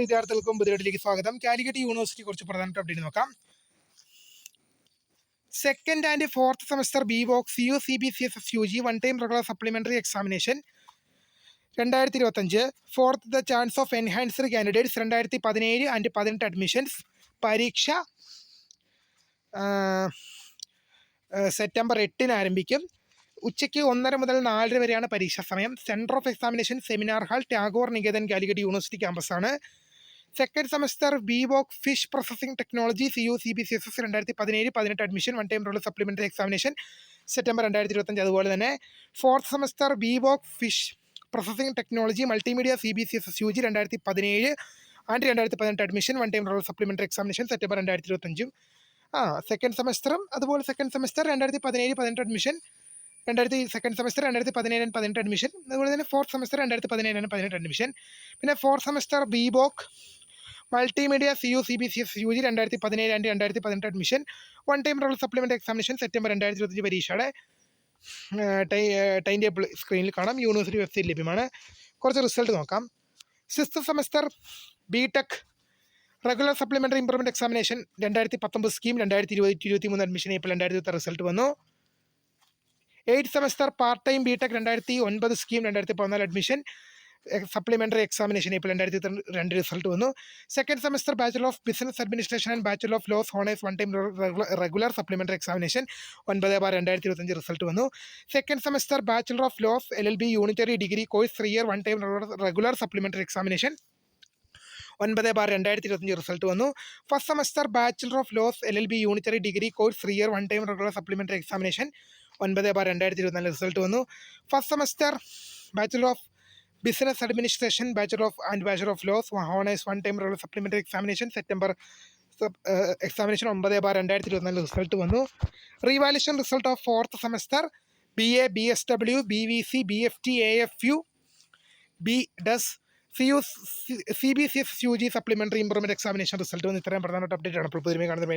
വിദ്യാർത്ഥികൾക്കും പുതിയതിലേക്ക് സ്വാഗതം. കാലിക്കറ്റ് യൂണിവേഴ്സിറ്റി കുറിച്ച് പ്രധാനപ്പെട്ട അപ്ഡേറ്റ് നോക്കാം. Second and fourth semester BVoc CUCBCSS UG one time regular supplementary examination 2025 fourth the chance of enhanced candidates 2017 and 18 admissions. പരീക്ഷ September 8 ആരംഭിക്കും. ഉച്ചയ്ക്ക് 1:30 മുതൽ 4:30 വരെയാണ് പരീക്ഷാ സമയം. Centre of examination seminar hall Tagore Niketan Calicut university ക്യാമ്പസാണ്. Second semester BVoc fish processing technology CUCBCSS 2017-18 admission one time regular supplementary examination September 2025. അതുപോലെ തന്നെ fourth semester BVoc fish processing technology multimedia CBCSS UG 2017 and 2018 admission one time regular supplementary examination September 2025. Second സെമസ്റ്ററും അതുപോലെ second semester 2017-18 admission second semester 2017-18 admission. അതുപോലെ തന്നെ fourth semester 2017-18 admission. പിന്നെ fourth semester BVoc multimedia CUCBCSS UG 2017 and 2018 admission one time regular supplementary examination September 2025 പരീക്ഷയുടെ time table സ്ക്രീനിൽ കാണാം. University website ലഭ്യമാണ്. കുറച്ച് റിസൾട്ട് നോക്കാം. Sixth semester BTech regular supplementary improvement examination 2019 scheme 2020-23 admission April 2020 result വന്നു. Eight semester part time BTech 2009 scheme 2014 admission supplementary examination April 2022 result വന്നു. Second semester bachelor of business administration and bachelor of laws honours one time regular supplementary examination 9/2025 result വന്നു. Second semester bachelor of laws LLB unitary degree course 3 year one time regular supplementary examination 9/2025 result വന്നു. First semester bachelor of laws LLB unitary degree course 3 year one time regular supplementary examination 9/2024 result വന്നു. First semester bachelor of business administration bachelor of laws honours one time regular supplementary examination September examination 9/2024 result വന്നു. Revaluation result of fourth semester BA BSW BVC BFT AFU BDES CBCSS UG supplementary improvement examination result വന്ന് ഇത്രയും പ്രധാനപ്പെട്ട update ആണ്. ഇപ്പോൾ പുതിയ കാണുന്ന